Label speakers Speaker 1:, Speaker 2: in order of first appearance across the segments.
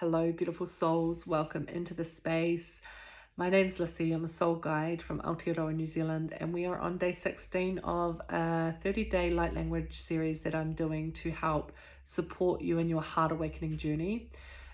Speaker 1: Hello, beautiful souls. Welcome into the space. My name's Lissy. I'm a soul guide from Aotearoa, New Zealand, and we are on day 16 of a 30-day light language series that I'm doing to help support you in your heart awakening journey.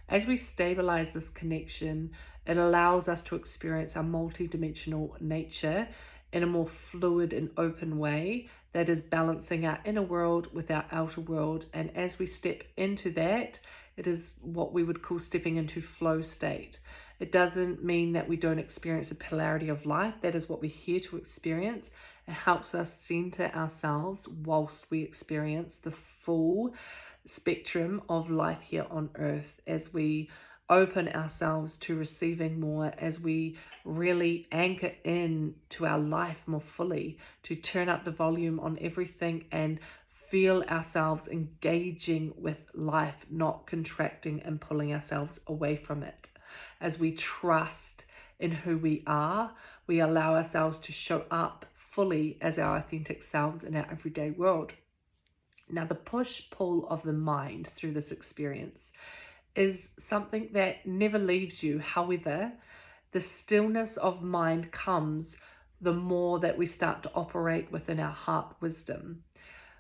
Speaker 1: As we stabilize this connection, it allows us to experience our multidimensional nature in a more fluid and open way that is balancing our inner world with our outer world. And as we step into that, it is what we would call stepping into flow state. It doesn't mean that we don't experience the polarity of life. That is what we're here to experience. It helps us center ourselves whilst we experience the full spectrum of life here on earth, as we open ourselves to receiving more, as we really anchor in to our life more fully, to turn up the volume on everything and feel ourselves engaging with life, not contracting and pulling ourselves away from it. As we trust in who we are, we allow ourselves to show up fully as our authentic selves in our everyday world. Now, the push-pull of the mind through this experience is something that never leaves you. However, the stillness of mind comes the more that we start to operate within our heart wisdom,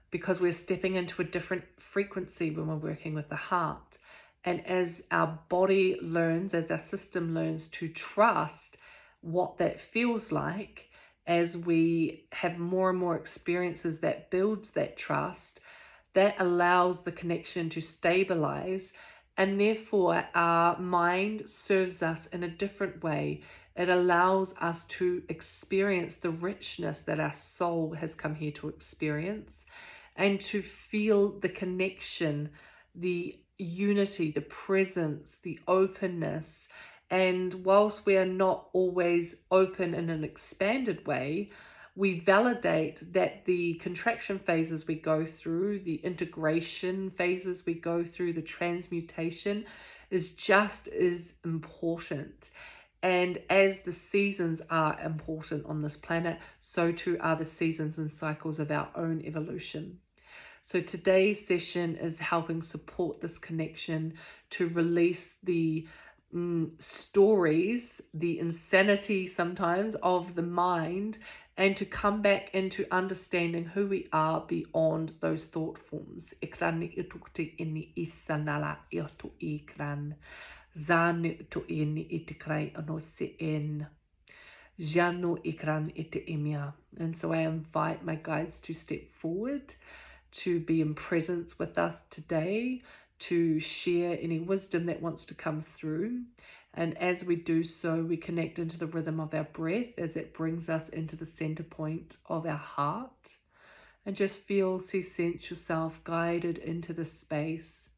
Speaker 1: because we're stepping into a different frequency when we're working with the heart. And as our body learns, as our system learns to trust what that feels like, as we have more and more experiences that builds that trust, that allows the connection to stabilize, and therefore our mind serves us in a different way. It allows us to experience the richness that our soul has come here to experience, and to feel the connection, the unity, the presence, the openness. And whilst we are not always open in an expanded way, we validate that the contraction phases we go through, the integration phases we go through, the transmutation is just as important. And as the seasons are important on this planet, so too are the seasons and cycles of our own evolution. So today's session is helping support this connection, to release the stories, the insanity sometimes of the mind, and to come back into understanding who we are beyond those thought forms. And so I invite my guides to step forward, to be in presence with us today, to share any wisdom that wants to come through. And as we do so, we connect into the rhythm of our breath as it brings us into the center point of our heart. And just sense yourself guided into the space,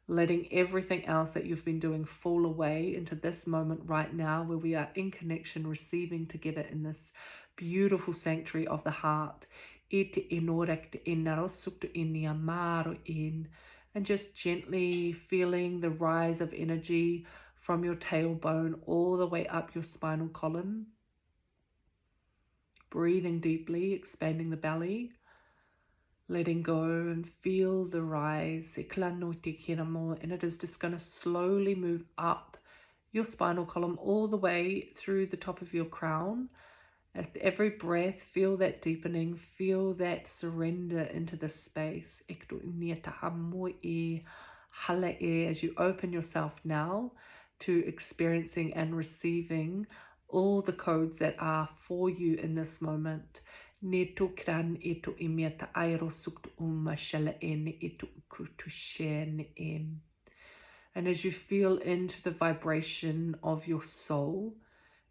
Speaker 1: letting everything else that you've been doing fall away into this moment right now, where we are in connection, receiving together in this beautiful sanctuary of the heart. And just gently feeling the rise of energy from your tailbone all the way up your spinal column. Breathing deeply, expanding the belly, letting go and feel the rise. And it is just going to slowly move up your spinal column all the way through the top of your crown. At every breath, feel that deepening, feel that surrender into the space. As you open yourself now to experiencing and receiving all the codes that are for you in this moment. And as you feel into the vibration of your soul,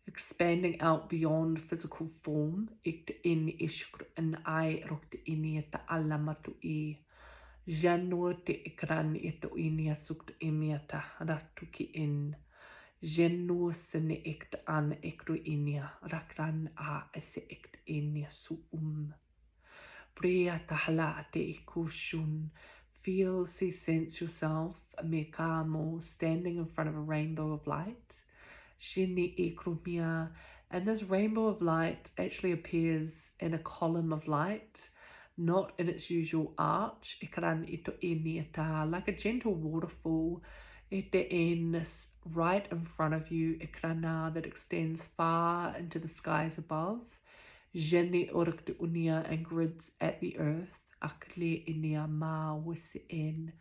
Speaker 1: expanding out beyond physical form, feel, see, sense yourself standing in front of a rainbow of light. And this rainbow of light actually appears in a column of light, not in its usual arch, like a gentle waterfall. Ete'enis right in front of you, ekrana that extends far into the skies above. Jene orukte unia and grids at the earth. Akle inia ma wisi'en.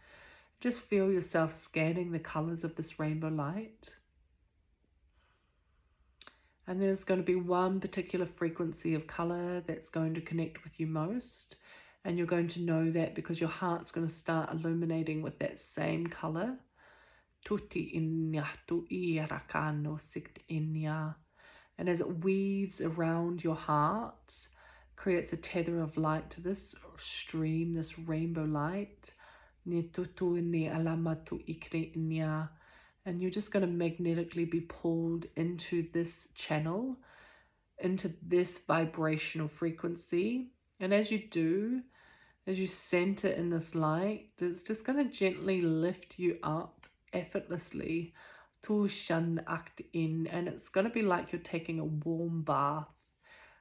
Speaker 1: Just feel yourself scanning the colors of this rainbow light. And there's going to be one particular frequency of color that's going to connect with you most. And you're going to know that because your heart's going to start illuminating with that same color. Tuti inya tu irakano sikt inya. And as it weaves around your heart, creates a tether of light to this stream, this rainbow light. And you're just going to magnetically be pulled into this channel, into this vibrational frequency. And as you do, as you center in this light, it's just going to gently lift you up effortlessly to shan act in, and it's going to be like you're taking a warm bath.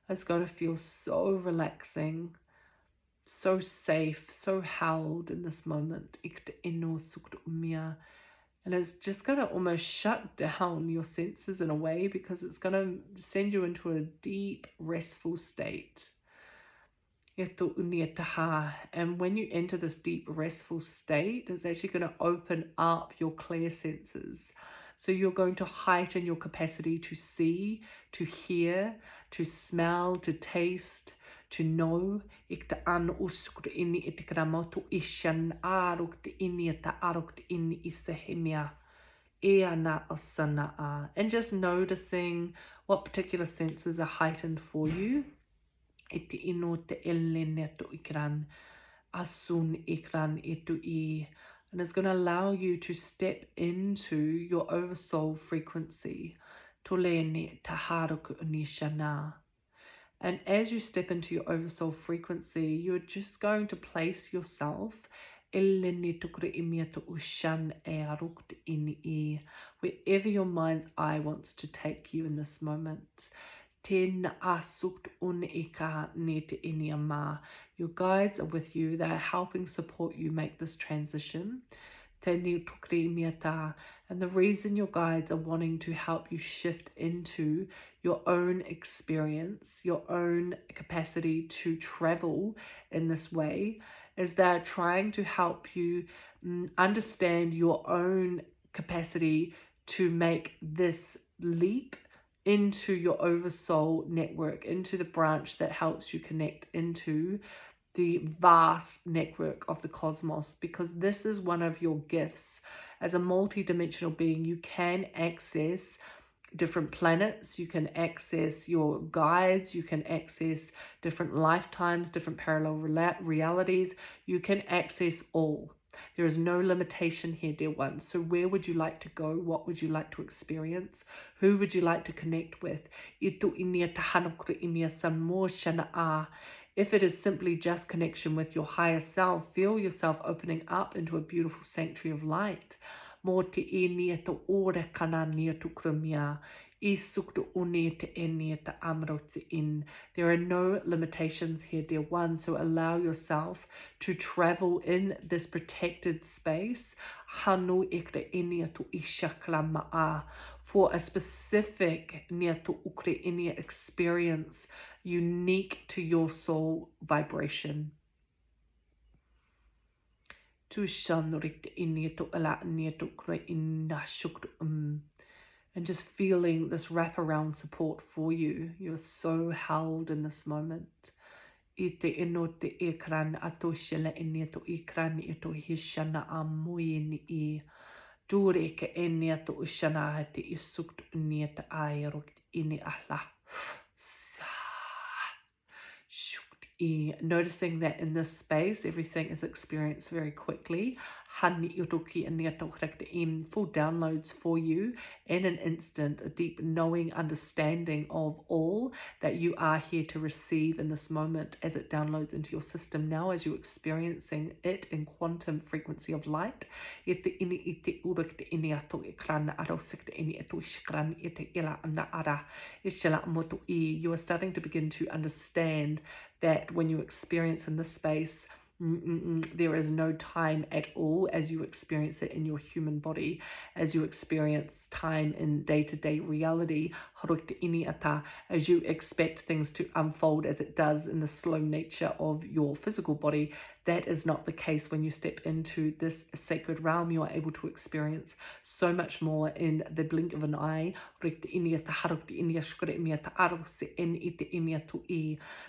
Speaker 1: It's going to feel so relaxing, so safe, so held in this moment. And it's just going to almost shut down your senses in a way, because it's going to send you into a deep, restful state. And when you enter this deep, restful state, it's actually going to open up your clear senses. So you're going to heighten your capacity to see, to hear, to smell, to taste, to know. And just noticing what particular senses are heightened for you. And it's going to allow you to step into your oversoul frequency. And as you step into your oversoul frequency, you're just going to place yourself wherever your mind's eye wants to take you in this moment. Your guides are with you. They're helping support you make this transition. And the reason your guides are wanting to help you shift into your own experience, your own capacity to travel in this way, is they're trying to help you understand your own capacity to make this leap into your oversoul network, into the branch that helps you connect into the vast network of the cosmos, because this is one of your gifts. As a multidimensional being, you can access different planets, you can access your guides, you can access different lifetimes, different parallel realities, you can access all. There is no limitation here, dear one. So where would you like to go? What would you like to experience? Who would you like to connect with? If it is simply just connection with your higher self, feel yourself opening up into a beautiful sanctuary of light. There are no limitations here, dear one, so allow yourself to travel in this protected space for a specific experience unique to your soul vibration. And just feeling this wraparound support for you. You're so held in this moment. Noticing that in this space, everything is experienced very quickly. Full downloads for you in an instant, a deep knowing understanding of all that you are here to receive in this moment as it downloads into your system now, as you're experiencing it in quantum frequency of light. You are starting to begin to understand that when you experience in this space, There is no time at all as you experience it in your human body, as you experience time in day-to-day reality, as you expect things to unfold as it does in the slow nature of your physical body. That is not the case when you step into this sacred realm. You are able to experience so much more in the blink of an eye.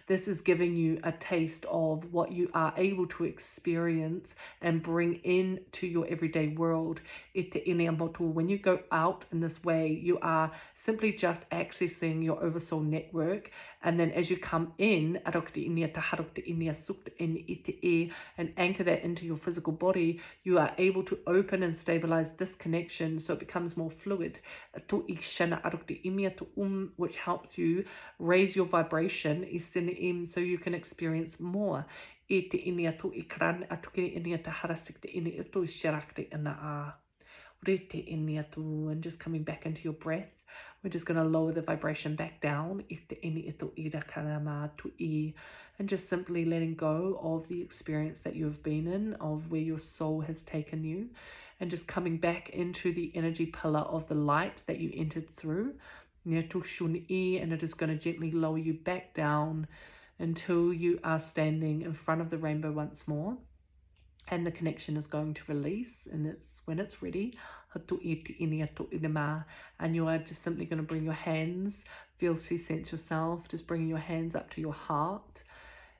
Speaker 1: This is giving you a taste of what you are able to experience and bring into your everyday world. When you go out in this way, you are simply just accessing your oversoul network. And then as you come in, and anchor that into your physical body, you are able to open and stabilize this connection so it becomes more fluid, which helps you raise your vibration so you can experience more. And just coming back into your breath, we're just going to lower the vibration back down and just simply letting go of the experience that you've been in, of where your soul has taken you, and just coming back into the energy pillar of the light that you entered through, and it is going to gently lower you back down until you are standing in front of the rainbow once more. And the connection is going to release, and when it's ready, and you are just simply going to bring your hands, sense yourself, just bringing your hands up to your heart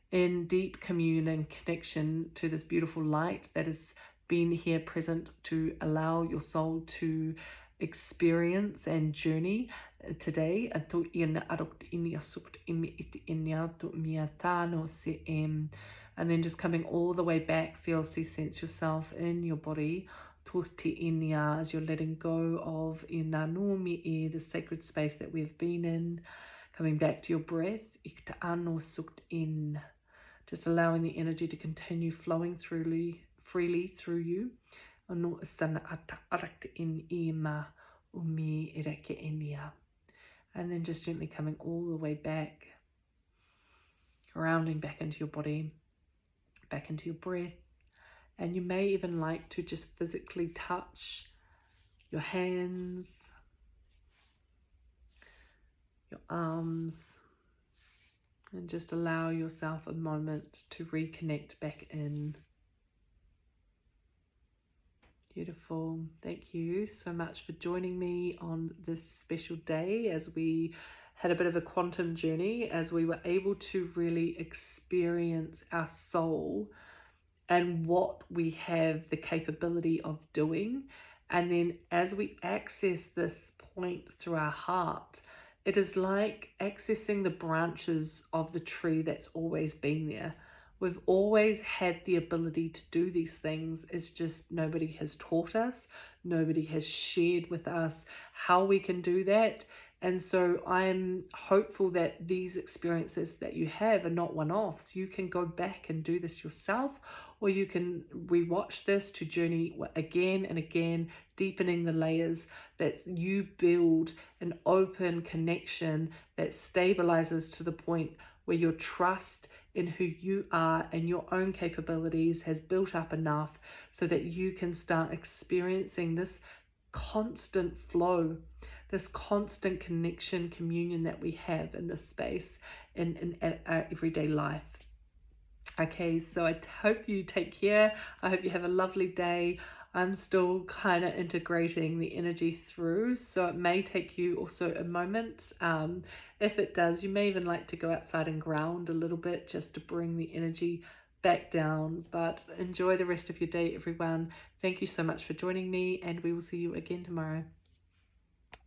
Speaker 1: in deep communion and connection to this beautiful light that has been here present to allow your soul to experience and journey today. And then just coming all the way back, sense yourself in your body as you're letting go of the sacred space that we've been in. Coming back to your breath, just allowing the energy to continue flowing freely through you. And then just gently coming all the way back, grounding back into your body, back into your breath. And you may even like to just physically touch your hands, your arms, and just allow yourself a moment to reconnect back in. Beautiful. Thank you so much for joining me on this special day as we had a bit of a quantum journey, as we were able to really experience our soul and what we have the capability of doing. And then as we access this point through our heart, it is like accessing the branches of the tree that's always been there. We've always had the ability to do these things. It's just nobody has taught us. Nobody has shared with us how we can do that. And so I'm hopeful that these experiences that you have are not one-offs. You can go back and do this yourself, or you can rewatch this to journey again and again, deepening the layers that you build an open connection that stabilizes to the point where your trust in who you are and your own capabilities has built up enough so that you can start experiencing this constant flow, this constant connection, communion that we have in this space in our everyday life. Okay, so I hope you take care. I hope you have a lovely day. I'm still kind of integrating the energy through, so it may take you also a moment. If it does, you may even like to go outside and ground a little bit just to bring the energy back down. But enjoy the rest of your day, everyone. Thank you so much for joining me, and we will see you again tomorrow.